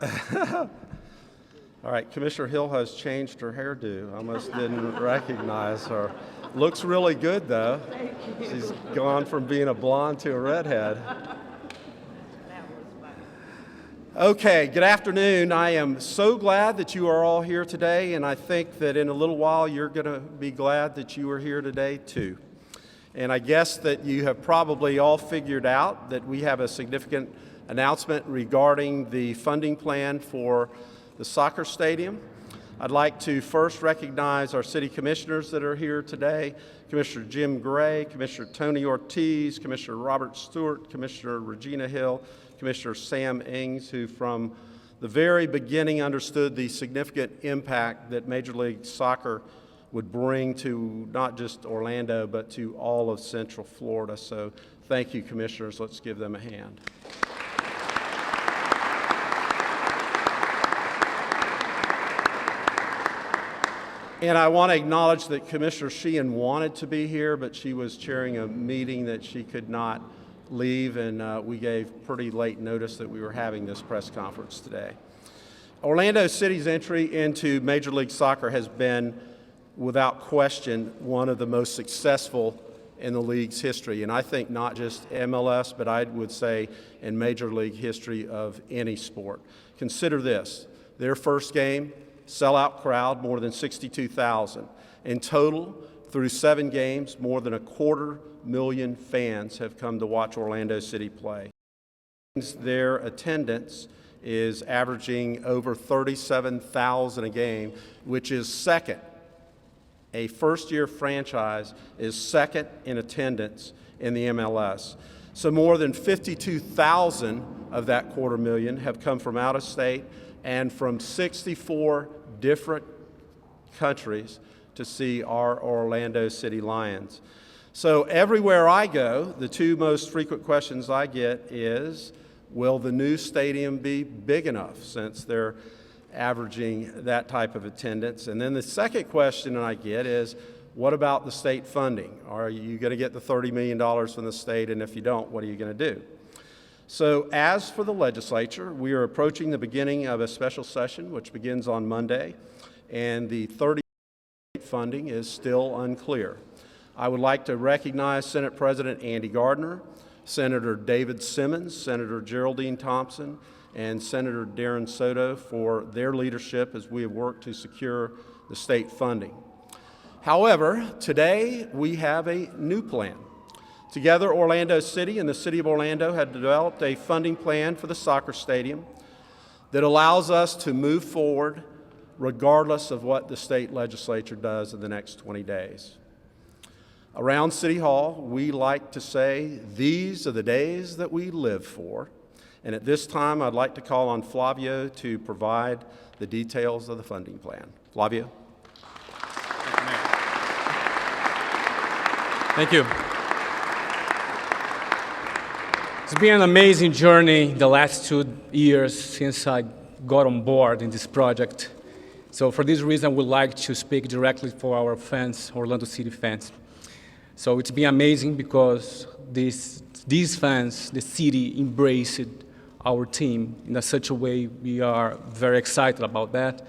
All right, Commissioner Hill has changed her hairdo. I almost didn't recognize her. Looks really good, though. She's gone from being a blonde to a redhead. Okay, good afternoon. I am so glad that you are all here today, and I think that in a little while you're going to be glad that you are here today, too. And I guess that you have probably all figured out that we have a significant announcement regarding the funding plan for the soccer stadium. I'd like to first recognize our city commissioners that are here today, Commissioner Jim Gray, Commissioner Tony Ortiz, Commissioner Robert Stewart, Commissioner Regina Hill, Commissioner Sam Ings, who from the very beginning understood the significant impact that Major League Soccer would bring to not just Orlando, but to all of Central Florida. So thank you, commissioners. Let's give them a hand. And I want to acknowledge that Commissioner Sheehan wanted to be here, but she was chairing a meeting that she could not leave, and we gave pretty late notice that we were having this press conference today. Orlando City's entry into Major League Soccer has been, without question, one of the most successful in the league's history, and I think not just MLS, but I would say in Major League history of any sport. Consider this, their first game, sellout crowd, more than 62,000. In total, through 7 games, more than 250,000 fans have come to watch Orlando City play. Their attendance is averaging over 37,000 a game, which is second. A first-year franchise is second in attendance in the MLS. So more than 52,000 of that 250,000 have come from out of state and from 64 different countries to see our Orlando City Lions. So everywhere I go, the 2 most frequent questions I get is, will the new stadium be big enough, since they're averaging that type of attendance? And then the second question I get is, what about the state funding? Are you going to get the $30 million from the state? And if you don't, what are you going to do? So as for the legislature, we are approaching the beginning of a special session, which begins on Monday, and the $30 million funding is still unclear. I would like to recognize Senate President Andy Gardner, Senator David Simmons, Senator Geraldine Thompson, and Senator Darren Soto for their leadership as we have worked to secure the state funding. However, today we have a new plan. Together, Orlando City and the City of Orlando have developed a funding plan for the soccer stadium that allows us to move forward regardless of what the state legislature does in the next 20 days. Around City Hall, we like to say, these are the days that we live for. And at this time, I'd like to call on Flavio to provide the details of the funding plan. Flavio. Thank you. It's been an amazing journey the last 2 years since I got on board in this project. So for this reason, I would like to speak directly for our fans, Orlando City fans. So it's been amazing because these fans, the city, embraced our team in such a way. We are very excited about that.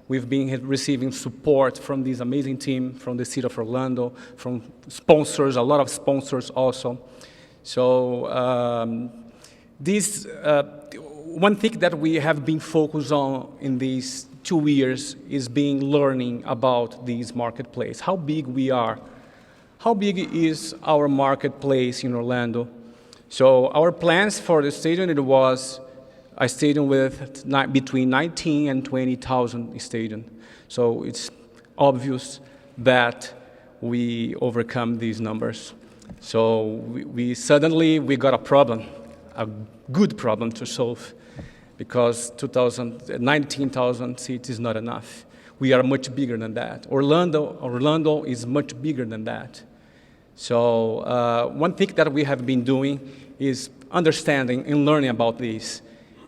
We've been receiving support from this amazing team, from the city of Orlando, from sponsors, a lot of sponsors also. So one thing that we have been focused on in these 2 years is learning about this marketplace, how big we are. How big is our marketplace in Orlando? So our plans for the stadium, it was a stadium with between 19 and 20,000 stadium. So it's obvious that we overcome these numbers. So we suddenly got a problem, a good problem to solve, because 19,000 seats is not enough. We are much bigger than that. Orlando is much bigger than that. So one thing that we have been doing is understanding and learning about this.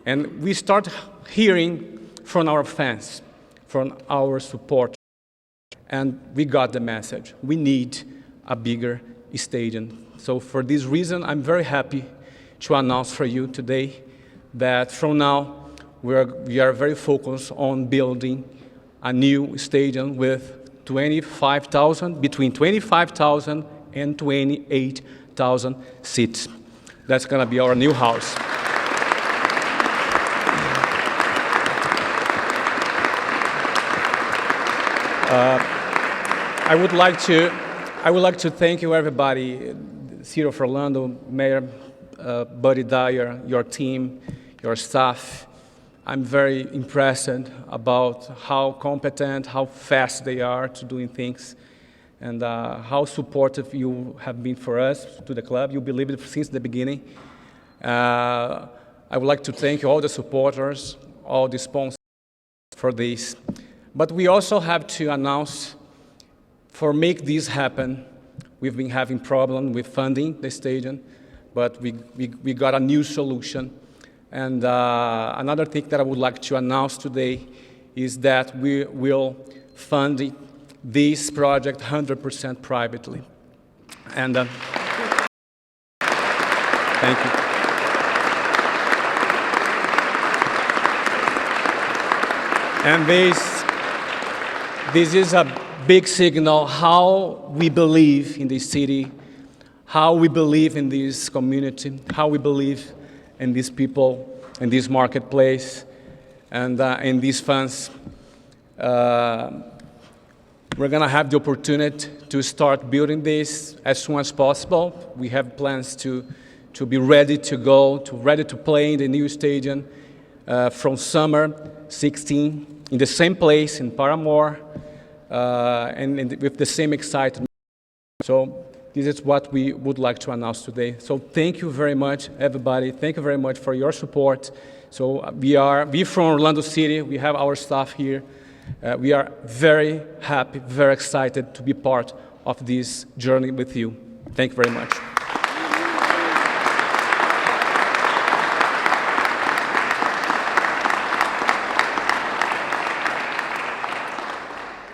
And we start hearing from our fans, from our supporters, and we got the message. We need a bigger stadium. So for this reason, I'm very happy to announce for you today that from now, we are very focused on building a new stadium with 25,000, between 25,000 and 28,000 seats. That's going to be our new house. I would like to thank you, everybody, City of Orlando, Mayor Buddy Dyer, your team, your staff. I'm very impressed about how competent, how fast they are to doing things, and how supportive you have been for us, to the club. You believed it since the beginning. I would like to thank all the supporters, all the sponsors for this. But we also have to announce, for make this happen, we've been having problems with funding the stadium, but we got a new solution. And another thing that I would like to announce today is that we will fund this project 100% privately. And thank you. And this is a big signal how we believe in this city, how we believe in this community, how we believe in these people, in this marketplace, and in these funds. We're going to have the opportunity to start building this as soon as possible. We have plans to be ready to go, ready to play in the new stadium from summer 16 in the same place in Paramore, and with the same excitement. So this is what we would like to announce today. So thank you very much, everybody. Thank you very much for your support. So we from Orlando City, we have our staff here. We are very happy, very excited to be part of this journey with you. Thank you very much.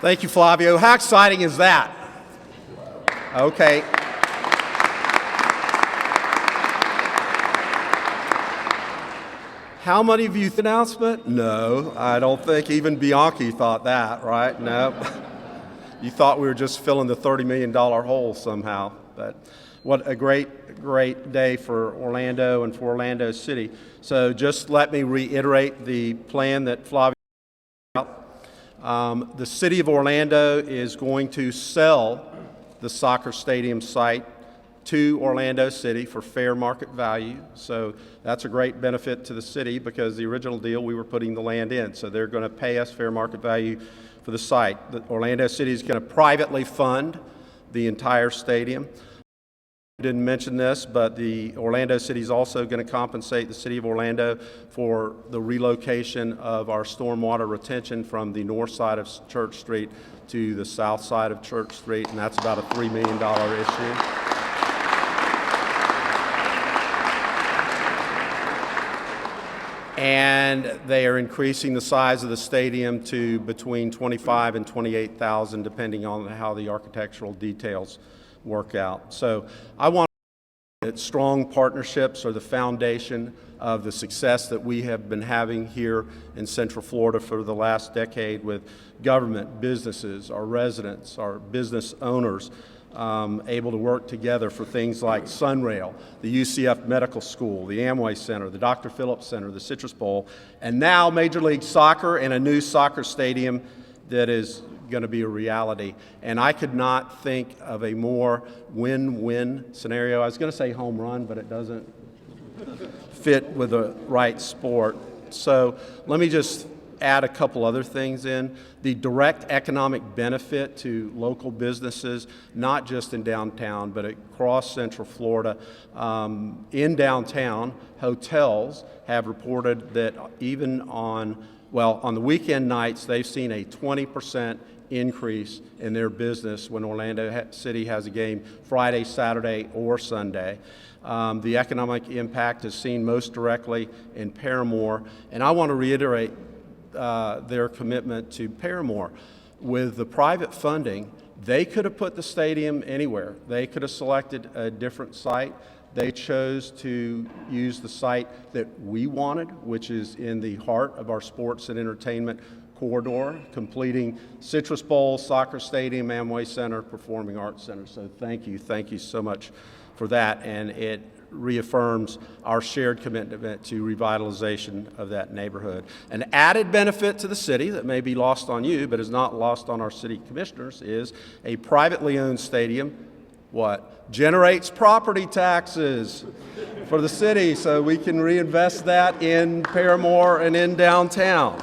Thank you, Flavio. How exciting is that? Okay. How many of you announcement? No, I don't think even Bianchi thought that, right? No. You thought we were just filling the $30 million hole somehow. But what a great day for Orlando and for Orlando City. So just let me reiterate the plan that Flavio the City of Orlando is going to sell the soccer stadium site to Orlando City for fair market value. So that's a great benefit to the city because the original deal we were putting the land in. So they're going to pay us fair market value for the site. The Orlando City is going to privately fund the entire stadium. I didn't mention this, but the Orlando City is also going to compensate the City of Orlando for the relocation of our stormwater retention from the north side of Church Street to the south side of Church Street, and that's about a $3 million issue. And they are increasing the size of the stadium to between 25 and 28,000, depending on how the architectural details work out. So I want that strong partnerships are the foundation of the success that we have been having here in Central Florida for the last decade with government, businesses, our residents, our business owners, able to work together for things like Sunrail, the UCF Medical School, the Amway Center, the Dr. Phillips Center, the Citrus Bowl, and now Major League Soccer and a new soccer stadium that is going to be a reality. And I could not think of a more win-win scenario. I was going to say home run, but it doesn't fit with the right sport. So let me just add a couple other things in. The direct economic benefit to local businesses, not just in downtown, but across Central Florida. In downtown, hotels have reported that even on the weekend nights, they've seen a 20% increase in their business when Orlando City has a game Friday, Saturday, or Sunday. The economic impact is seen most directly in Paramore, and I want to reiterate their commitment to Paramore. With the private funding, they could have put the stadium anywhere. They could have selected a different site, They chose to use the site that we wanted, which is in the heart of our sports and entertainment corridor, completing Citrus Bowl, Soccer Stadium, Amway Center, Performing Arts Center. So thank you so much for that, and it reaffirms our shared commitment to revitalization of that neighborhood. An added benefit to the city that may be lost on you, but is not lost on our city commissioners, is a privately owned stadium, generates property taxes for the city, so we can reinvest that in Paramore and in downtown.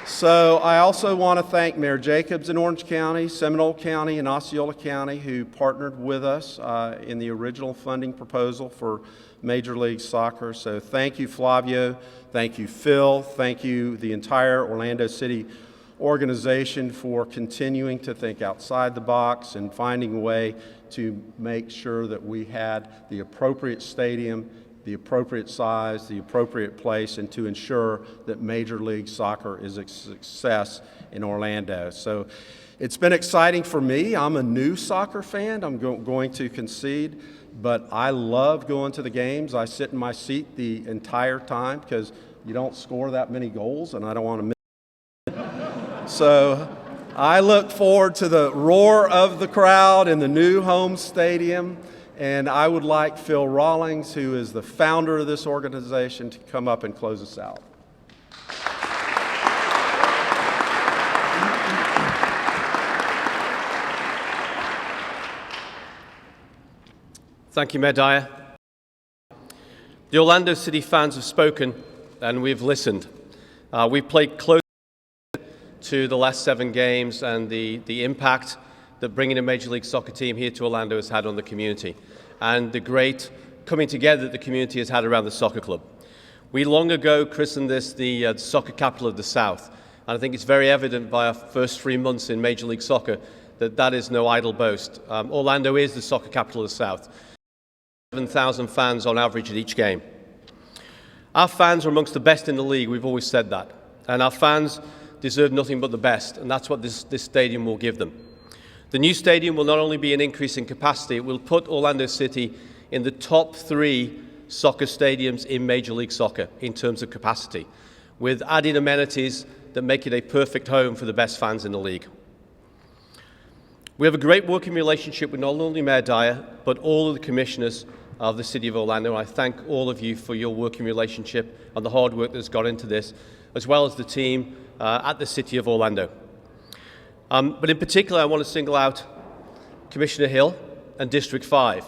So I also want to thank Mayor Jacobs in Orange County, Seminole County, and Osceola County, who partnered with us in the original funding proposal for Major League Soccer. So thank you, Flavio. Thank you, Phil. Thank you, the entire Orlando City organization, for continuing to think outside the box and finding a way to make sure that we had the appropriate stadium, the appropriate size, the appropriate place, and to ensure that Major League Soccer is a success in Orlando. So it's been exciting for me. I'm a new soccer fan, I'm going to concede, but I love going to the games. I sit in my seat the entire time because you don't score that many goals, and I don't want to miss. So I look forward to the roar of the crowd in the new home stadium. And I would like Phil Rawlins, who is the founder of this organization, to come up and close us out. Thank you, Mayor Dyer. The Orlando City fans have spoken, and we've listened. We've played close to the last 7 games and the impact that bringing a Major League Soccer team here to Orlando has had on the community, and the great coming together that the community has had around the soccer club. We long ago christened this the soccer capital of the South, and I think it's very evident by our first 3 months in Major League Soccer that that is no idle boast. Orlando is the soccer capital of the South. 7,000 fans on average at each game. Our fans are amongst the best in the league, we've always said that, and our fans deserve nothing but the best, and that's what this stadium will give them. The new stadium will not only be an increase in capacity, it will put Orlando City in the top 3 soccer stadiums in Major League Soccer in terms of capacity, with added amenities that make it a perfect home for the best fans in the league. We have a great working relationship with not only Mayor Dyer, but all of the commissioners of the City of Orlando. I thank all of you for your working relationship and the hard work that's gone into this, as well as the team at the City of Orlando. But in particular, I want to single out Commissioner Hill and District 5,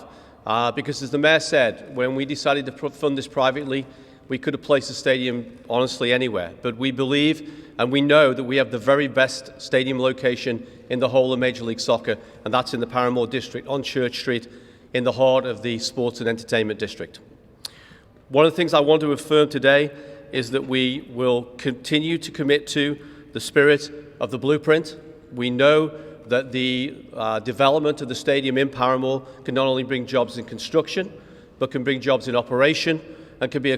because as the Mayor said, when we decided to fund this privately, we could have placed the stadium honestly anywhere. But we believe and we know that we have the very best stadium location in the whole of Major League Soccer, and that's in the Paramore District on Church Street in the heart of the Sports and Entertainment District. One of the things I want to affirm today is that we will continue to commit to the spirit of the blueprint. We know that the development of the stadium in Paramore can not only bring jobs in construction, but can bring jobs in operation and can be a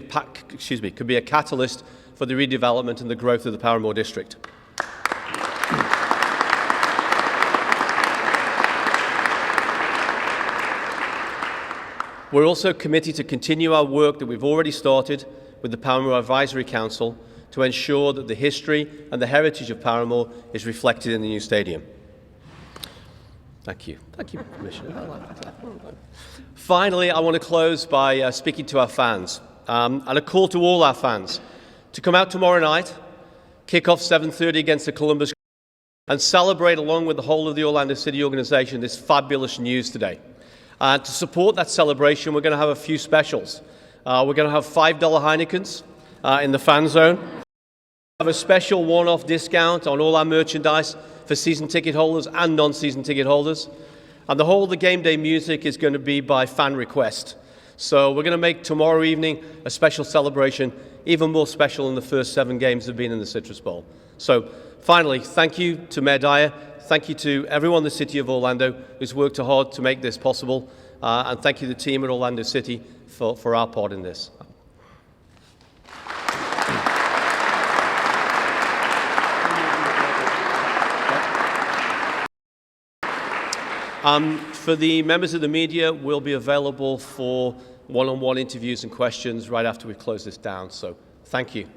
catalyst for the redevelopment and the growth of the Paramore District. We're also committed to continue our work that we've already started with the Paramore Advisory Council to ensure that the history and the heritage of Paramore is reflected in the new stadium. Thank you. Thank you, Commissioner. Finally, I want to close by speaking to our fans, and a call to all our fans to come out tomorrow night, kick off 7:30 against the Columbus, and celebrate along with the whole of the Orlando City organization this fabulous news today. To support that celebration, we're going to have a few specials. We're going to have $5 Heinekens in the fan zone. Have a special one-off discount on all our merchandise for season ticket holders and non-season ticket holders. And the whole of the game day music is going to be by fan request. So we're going to make tomorrow evening a special celebration, even more special than the first 7 games have been in the Citrus Bowl. So finally, thank you to Mayor Dyer. Thank you to everyone in the City of Orlando who's worked hard to make this possible. And thank you to the team at Orlando City for our part in this. For the members of the media, we'll be available for one-on-one interviews and questions right after we close this down. So thank you.